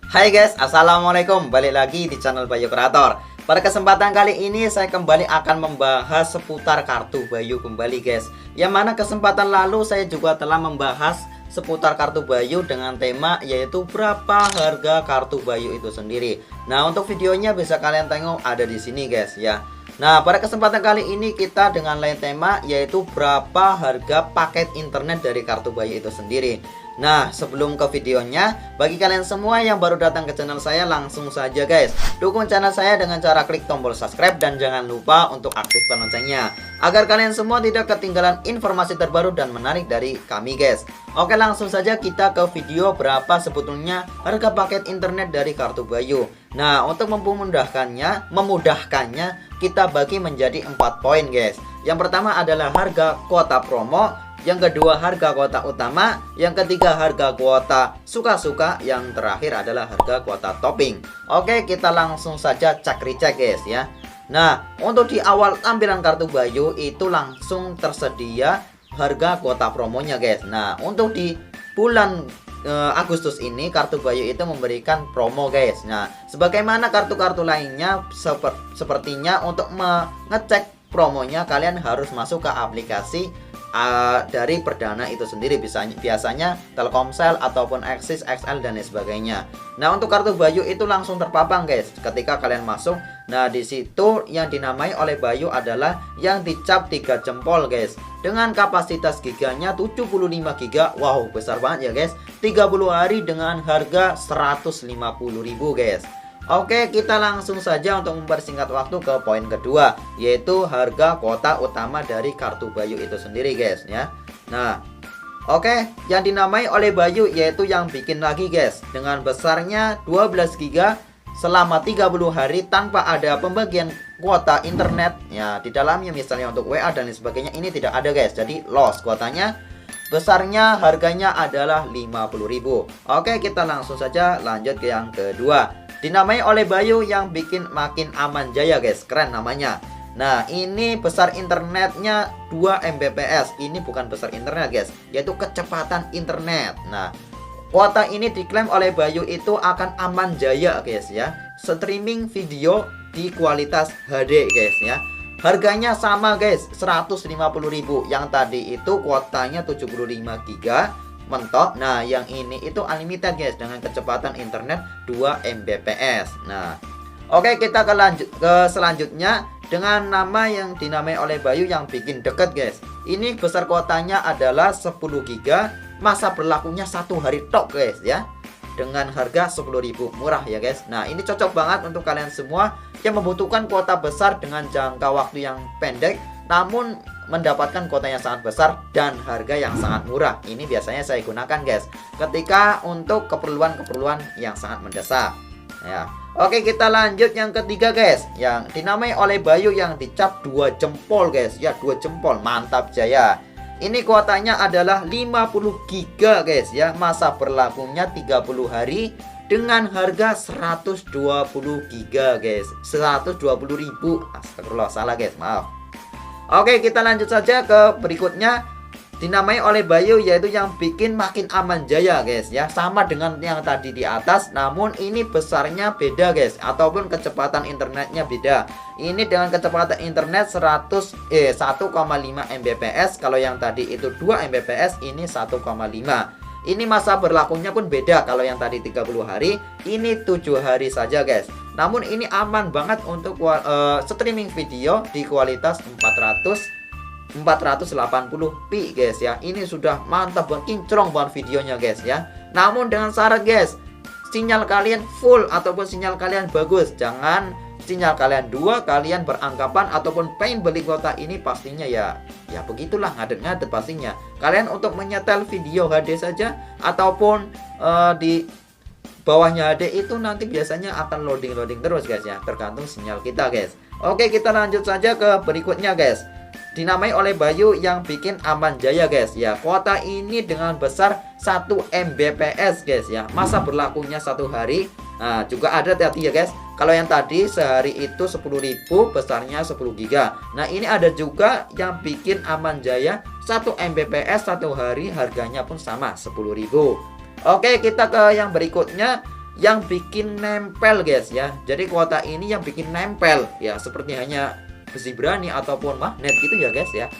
Hai guys, assalamualaikum. Balik lagi di channel Bayu Kreator. Pada kesempatan kali ini saya kembali akan membahas seputar kartu Bayu kembali guys. Yang mana kesempatan lalu saya juga telah membahas seputar kartu Bayu dengan tema yaitu berapa harga kartu Bayu itu sendiri. Nah, untuk videonya bisa kalian tengok ada di sini guys ya. Nah, pada kesempatan kali ini kita dengan lain tema yaitu berapa harga paket internet dari kartu Bayu itu sendiri. Nah, sebelum ke videonya, bagi kalian semua yang baru datang ke channel saya, langsung saja guys dukung channel saya dengan cara klik tombol subscribe dan jangan lupa untuk aktifkan loncengnya agar kalian semua tidak ketinggalan informasi terbaru dan menarik dari kami guys. Oke, langsung saja kita ke video berapa sebetulnya harga paket internet dari kartu Bayu. Nah, untuk memudahkannya kita bagi menjadi 4 poin guys. Yang pertama adalah harga kuota promo, yang kedua harga kuota utama, yang ketiga harga kuota suka-suka, yang terakhir adalah harga kuota topping. Oke, kita langsung saja cek recheck guys ya. Nah, untuk di awal tampilan kartu Bayu itu langsung tersedia harga kuota promonya guys. Nah, untuk di bulan Agustus ini kartu Bayu itu memberikan promo guys. Nah, sebagaimana kartu-kartu lainnya sepertinya untuk mengecek promonya kalian harus masuk ke aplikasi dari Perdana itu sendiri, biasanya Telkomsel ataupun Axis, XL dan lain sebagainya. Nah, untuk kartu Bayu itu langsung terpapang guys ketika kalian masuk. Nah, di situ yang dinamai oleh Bayu adalah yang dicap 3 jempol guys. Dengan kapasitas giganya 75 giga. Wow, besar banget ya guys. 30 hari dengan harga 150.000 guys. Oke, kita langsung saja untuk mempersingkat waktu ke poin kedua, yaitu harga kuota utama dari kartu Bayu itu sendiri guys ya. Nah, oke, yang dinamai oleh Bayu yaitu yang bikin lagi guys, dengan besarnya 12 giga selama 30 hari tanpa ada pembagian kuota internet ya di dalamnya, misalnya untuk WA dan lain sebagainya, ini tidak ada guys. Jadi loss kuotanya. Besarnya harganya adalah 50.000. Oke, kita langsung saja lanjut ke yang kedua. Dinamai oleh Bayu yang bikin makin aman jaya guys, keren namanya. Nah, ini besar internetnya 2 Mbps. Ini bukan besar internet guys, yaitu kecepatan internet. Nah, kuota ini diklaim oleh Bayu itu akan aman jaya guys ya. Streaming video di kualitas HD guys ya. Harganya sama guys, 150.000. Yang tadi itu kuotanya 75 giga mentok. Nah, yang ini itu unlimited guys dengan kecepatan internet 2 Mbps. Nah, oke, kita ke selanjutnya dengan nama yang dinamai oleh Bayu yang bikin deket guys. Ini besar kuotanya adalah 10 giga, masa berlakunya 1 hari tok guys ya. Dengan harga 10.000, murah ya guys. Nah, ini cocok banget untuk kalian semua yang membutuhkan kuota besar dengan jangka waktu yang pendek namun mendapatkan kuota yang sangat besar dan harga yang sangat murah. Ini biasanya saya gunakan guys ketika untuk keperluan-keperluan yang sangat mendesak ya. Oke, kita lanjut yang ketiga guys, yang dinamai oleh Bayu yang dicap 2 jempol guys ya. 2 jempol, mantap jaya. Ini kuotanya adalah 50 giga guys ya. Masa berlakunya 30 hari dengan harga 120 giga guys. 120.000. Astagfirullah, salah guys, maaf. Oke, kita lanjut saja ke berikutnya. Dinamai oleh Bayu yaitu yang bikin makin aman jaya guys ya. Sama dengan yang tadi di atas, namun ini besarnya beda guys, ataupun kecepatan internetnya beda. Ini dengan kecepatan internet 1,5 Mbps. Kalau yang tadi itu 2 Mbps, ini 1,5. Ini masa berlakunya pun beda. Kalau yang tadi 30 hari, ini 7 hari saja guys. Namun ini aman banget untuk streaming video di kualitas 480p guys ya. Ini sudah mantap banget, kinclong banget videonya guys ya. Namun dengan syarat guys, sinyal kalian full ataupun sinyal kalian bagus. Jangan sinyal kalian 2, kalian beranggapan ataupun pengen beli kuota ini pastinya ya begitulah, ngadet-ngadet pastinya. Kalian untuk menyetel video HD saja ataupun di bawahnya HD itu nanti biasanya akan loading terus guys ya, tergantung sinyal kita guys. Oke, kita lanjut saja ke berikutnya guys. Dinamai oleh Bayu yang bikin aman jaya guys ya. Kuota ini dengan besar 1 Mbps guys ya. Masa berlakunya 1 hari. Nah, juga ada tadi ya guys. Kalau yang tadi sehari itu 10.000, besarnya 10 giga. Nah, ini ada juga yang bikin aman jaya 1 Mbps 1 hari, harganya pun sama 10.000. Oke, kita ke yang berikutnya, yang bikin nempel guys ya. Jadi kuota ini yang bikin nempel ya, seperti hanya besi berani ataupun magnet gitu ya guys ya.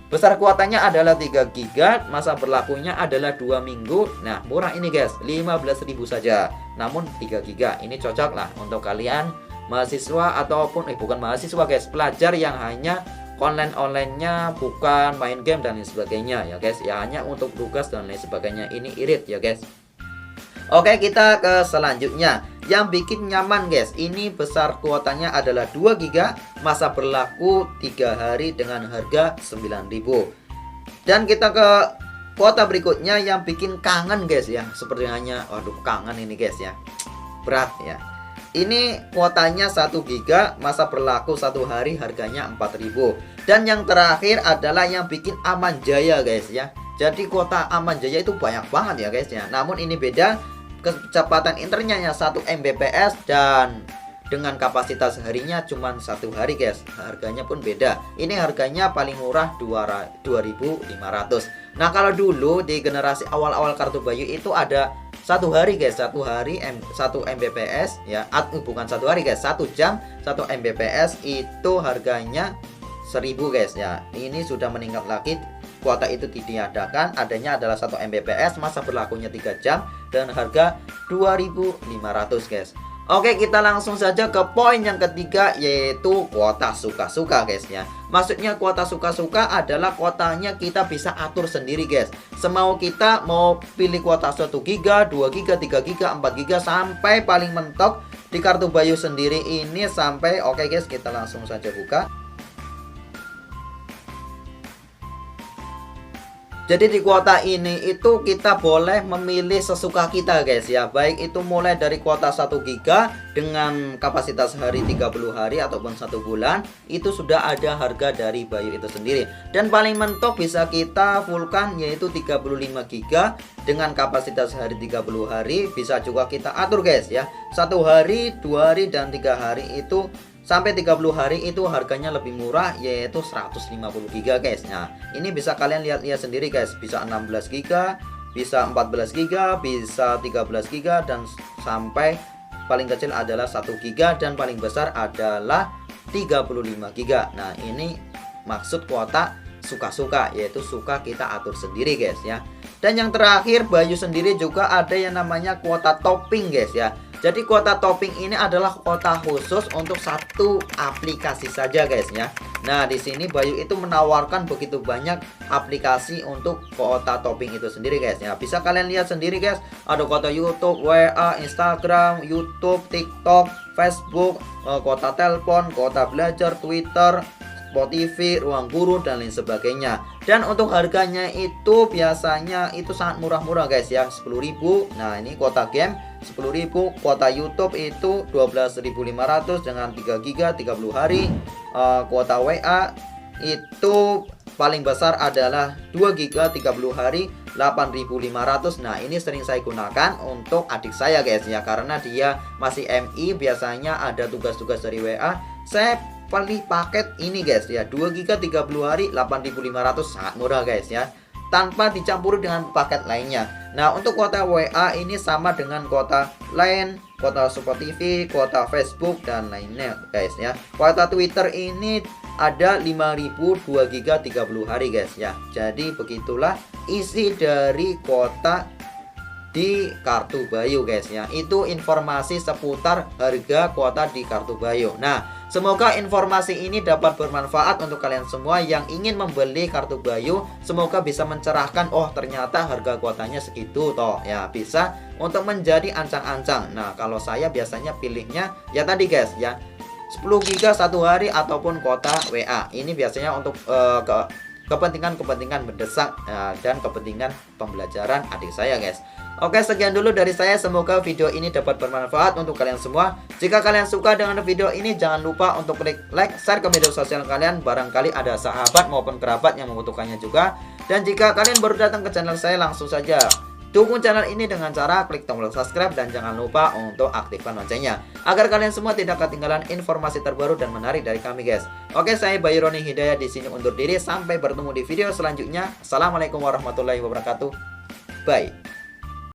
Besar kuotanya adalah 3 GB, masa berlakunya adalah 2 minggu. Nah, murah ini guys, 15.000 saja. Namun 3 GB ini cocok lah untuk kalian mahasiswa ataupun bukan mahasiswa guys, pelajar yang hanya online-onlinenya bukan main game dan lain sebagainya ya guys. Ya hanya untuk tugas dan lain sebagainya. Ini irit ya guys. Oke, kita ke selanjutnya. Yang bikin nyaman guys, ini besar kuotanya adalah 2 GB, masa berlaku 3 hari dengan harga 9.000. Dan kita ke kuota berikutnya yang bikin kangen guys ya. Seperti hanya, waduh kangen ini guys ya, berat ya. Ini kuotanya 1 GB, masa berlaku 1 hari, harganya 4.000. Dan yang terakhir adalah yang bikin aman jaya guys ya. Jadi kuota aman jaya itu banyak banget ya guys ya. Namun ini beda, kecepatan internetnya 1 Mbps dan dengan kapasitas harinya cuma 1 hari guys. Harganya pun beda. Ini harganya paling murah 2.500. Nah, kalau dulu di generasi awal-awal kartu Bayu itu ada 1 hari guys, 1 hari 1 Mbps ya. Bukan 1 hari guys, 1 jam 1 Mbps itu harganya 1.000 guys ya. Ini sudah meningkat lagi. Kuota itu ditiadakan, adanya adalah 1 Mbps, masa berlakunya 3 jam dan harga 2.500 guys. Oke, kita langsung saja ke poin yang ketiga, yaitu kuota suka-suka guys ya. Maksudnya kuota suka-suka adalah kuotanya kita bisa atur sendiri guys. Semau kita mau pilih kuota 1 GB, 2 GB, 3 GB, 4 GB sampai paling mentok di kartu Bayu sendiri ini sampai. Oke guys, kita langsung saja buka. Jadi di kuota ini itu kita boleh memilih sesuka kita guys ya. Baik itu mulai dari kuota 1 GB dengan kapasitas hari 30 hari ataupun 1 bulan. Itu sudah ada harga dari Bayu itu sendiri. Dan paling mentok bisa kita fullkan yaitu 35 GB dengan kapasitas hari 30 hari. Bisa juga kita atur guys ya. 1 hari, 2 hari, dan 3 hari itu sampai 30 hari itu harganya lebih murah, yaitu 150 GB guys. Nah, ini bisa kalian lihat-lihat sendiri guys. Bisa 16 GB, bisa 14 GB, bisa 13 GB, dan sampai paling kecil adalah 1 GB dan paling besar adalah 35 GB. Nah, ini maksud kuota suka-suka, yaitu suka kita atur sendiri guys ya. Dan yang terakhir, Bayu sendiri juga ada yang namanya kuota topping guys ya. Jadi kuota topping ini adalah kuota khusus untuk 1 aplikasi saja guys ya. Nah, di sini Bayu itu menawarkan begitu banyak aplikasi untuk kuota topping itu sendiri guys ya. Bisa kalian lihat sendiri guys. Ada kuota YouTube, WA, Instagram, YouTube, TikTok, Facebook, kuota telepon, kuota belajar, Twitter, Spotify, ruang guru, dan lain sebagainya. Dan untuk harganya itu biasanya itu sangat murah-murah guys ya, 10.000. Nah, ini kuota game 10.000, kuota YouTube itu 12.500 dengan 3 GB 30 hari. Kuota WA itu paling besar adalah 2 GB 30 hari 8.500. Nah, ini sering saya gunakan untuk adik saya guys ya, karena dia masih MI, biasanya ada tugas-tugas dari WA. Saya pilih paket ini guys ya, 2 GB 30 hari 8.500, sangat murah guys ya, tanpa dicampur dengan paket lainnya. Nah, untuk kuota WA ini sama dengan kuota lain, kuota Spotify, kuota Facebook, dan lainnya guys ya. Kuota Twitter ini ada 5.000 2 GB 30 hari guys ya. Jadi begitulah isi dari kuota di kartu Bayu guys ya. Itu informasi seputar harga kuota di kartu Bayu. Nah, semoga informasi ini dapat bermanfaat untuk kalian semua yang ingin membeli kartu Bayu. Semoga bisa mencerahkan, oh ternyata harga kuotanya segitu toh ya, bisa untuk menjadi ancang-ancang. Nah, kalau saya biasanya pilihnya ya tadi guys ya, 10 GB 1 hari ataupun kuota WA. Ini biasanya untuk kepentingan-kepentingan mendesak dan kepentingan pembelajaran adik saya guys. Oke, sekian dulu dari saya. Semoga video ini dapat bermanfaat untuk kalian semua. Jika kalian suka dengan video ini, jangan lupa untuk klik like, share ke media sosial kalian. Barangkali ada sahabat maupun kerabat yang membutuhkannya juga. Dan jika kalian baru datang ke channel saya, langsung saja dukung channel ini dengan cara klik tombol subscribe. Dan jangan lupa untuk aktifkan loncengnya, agar kalian semua tidak ketinggalan informasi terbaru dan menarik dari kami guys. Oke, saya Bayu Roni Hidayat di sini undur diri. Sampai bertemu di video selanjutnya. Assalamualaikum warahmatullahi wabarakatuh. Bye.